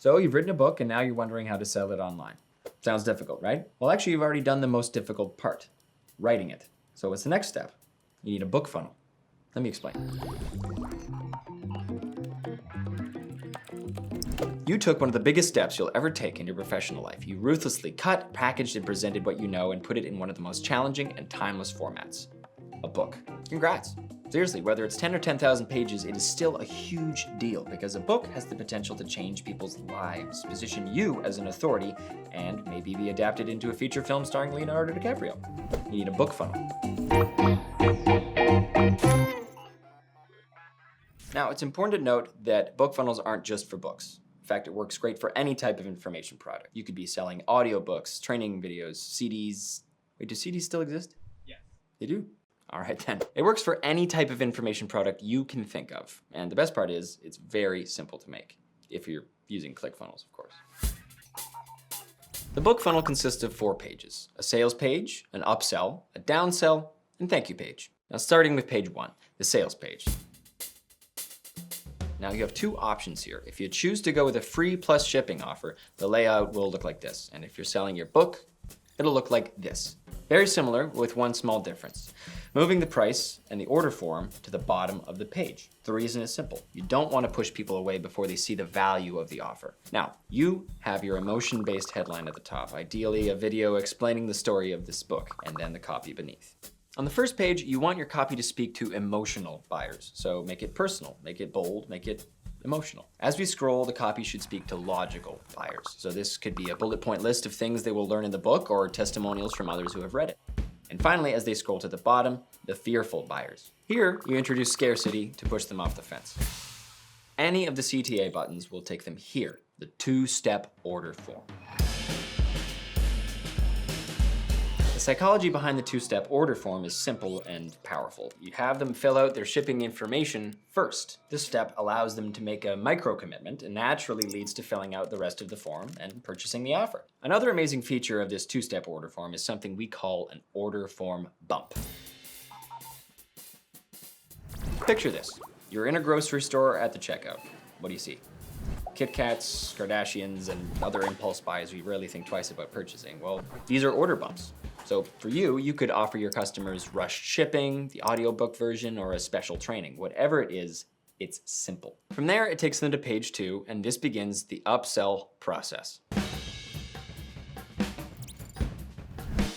So you've written a book and now you're wondering how to sell it online. Sounds difficult, right? Well, actually, you've already done the most difficult part, writing it. So what's the next step? You need a book funnel. Let me explain. You took one of the biggest steps you'll ever take in your professional life. You ruthlessly cut, packaged, and presented what you know and put it in one of the most challenging and timeless formats, a book. Congrats. Seriously, whether it's 10 or 10,000 pages, it is still a huge deal because a book has the potential to change people's lives, position you as an authority, and maybe be adapted into a feature film starring Leonardo DiCaprio. You need a book funnel. Now, it's important to note that book funnels aren't just for books. In fact, it works great for any type of information product. You could be selling audiobooks, training videos, CDs. Wait, do CDs still exist? Yeah. They do? All right then. It works for any type of information product you can think of. And the best part is, it's very simple to make, if you're using ClickFunnels, of course. The book funnel consists of 4 pages: a sales page, an upsell, a downsell, and thank you page. Now starting with page 1, the sales page. Now you have 2 options here. If you choose to go with a free plus shipping offer, the layout will look like this. And if you're selling your book, it'll look like this. Very similar, with one small difference: moving the price and the order form to the bottom of the page. The reason is simple. You don't want to push people away before they see the value of the offer. Now, you have your emotion-based headline at the top, ideally a video explaining the story of this book, and then the copy beneath. On the first page, you want your copy to speak to emotional buyers. So make it personal, make it bold, make it emotional. As we scroll, the copy should speak to logical buyers. So this could be a bullet point list of things they will learn in the book or testimonials from others who have read it. And finally, as they scroll to the bottom, the fearful buyers. Here, you introduce scarcity to push them off the fence. Any of the CTA buttons will take them here, the 2-step order form. The psychology behind the 2-step order form is simple and powerful. You have them fill out their shipping information first. This step allows them to make a micro commitment and naturally leads to filling out the rest of the form and purchasing the offer. Another amazing feature of this 2-step order form is something we call an order form bump. Picture this. You're in a grocery store at the checkout. What do you see? Kit Kats, Kardashians, and other impulse buys we rarely think twice about purchasing. Well, these are order bumps. So for you, you could offer your customers rushed shipping, the audiobook version, or a special training. Whatever it is, it's simple. From there, it takes them to page 2, and this begins the upsell process.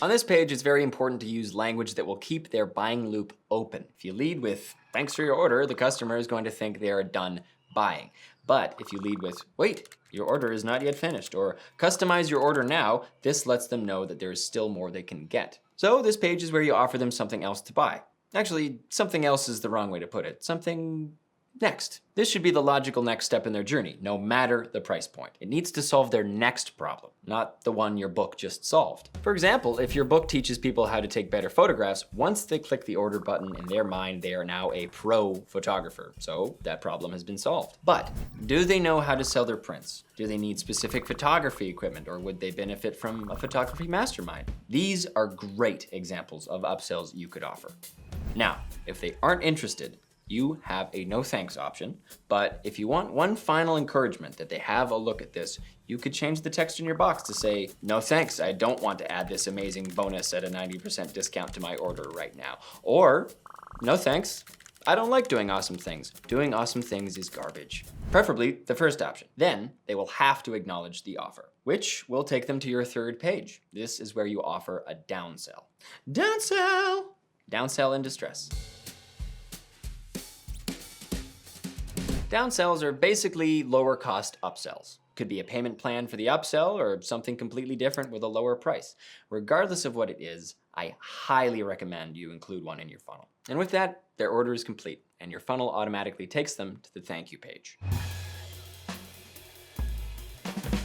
On this page, it's very important to use language that will keep their buying loop open. If you lead with, "Thanks for your order," the customer is going to think they are done buying. But if you lead with, "Wait, your order is not yet finished," or "Customize your order now," this lets them know that there is still more they can get. So this page is where you offer them something else to buy. Actually, something else is the wrong way to put it. Something next. This should be the logical next step in their journey, no matter the price point. It needs to solve their next problem, not the one your book just solved. For example, if your book teaches people how to take better photographs, once they click the order button, in their mind, they are now a pro photographer. So that problem has been solved. But do they know how to sell their prints? Do they need specific photography equipment, or would they benefit from a photography mastermind? These are great examples of upsells you could offer. Now, if they aren't interested, you have a no thanks option, but if you want one final encouragement that they have a look at this, you could change the text in your box to say, "No thanks, I don't want to add this amazing bonus at a 90% discount to my order right now." Or, "No thanks, I don't like doing awesome things. Doing awesome things is garbage." Preferably the first option. Then they will have to acknowledge the offer, which will take them to your 3rd page. This is where you offer a downsell. Downsell! Downsell in distress. Downsells are basically lower cost upsells. Could be a payment plan for the upsell or something completely different with a lower price. Regardless of what it is, I highly recommend you include one in your funnel. And with that, their order is complete and your funnel automatically takes them to the thank you page.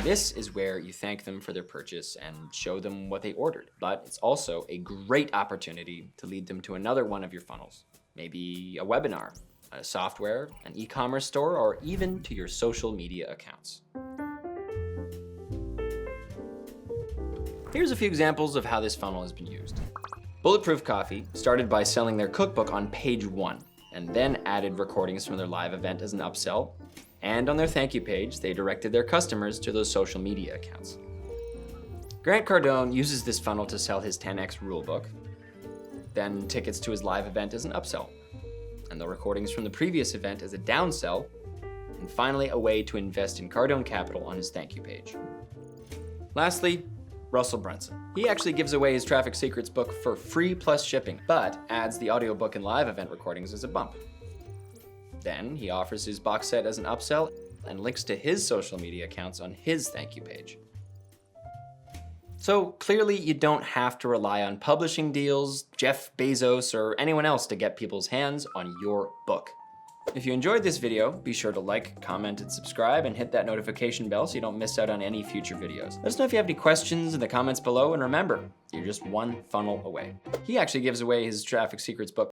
This is where you thank them for their purchase and show them what they ordered. But it's also a great opportunity to lead them to another one of your funnels. Maybe a webinar, a software, an e-commerce store, or even to your social media accounts. Here's a few examples of how this funnel has been used. Bulletproof Coffee started by selling their cookbook on page 1, and then added recordings from their live event as an upsell, And on their thank you page, they directed their customers to those social media accounts. Grant Cardone uses this funnel to sell his 10x rulebook, then tickets to his live event as an upsell, and the recordings from the previous event as a downsell, and finally a way to invest in Cardone Capital on his thank you page. Lastly, Russell Brunson. He actually gives away his Traffic Secrets book for free plus shipping, but adds the audiobook and live event recordings as a bump. Then he offers his box set as an upsell and links to his social media accounts on his thank you page. So clearly you don't have to rely on publishing deals, Jeff Bezos, or anyone else to get people's hands on your book. If you enjoyed this video, be sure to like, comment, and subscribe, and hit that notification bell so you don't miss out on any future videos. Let us know if you have any questions in the comments below, and remember, you're just one funnel away. He actually gives away his Traffic Secrets book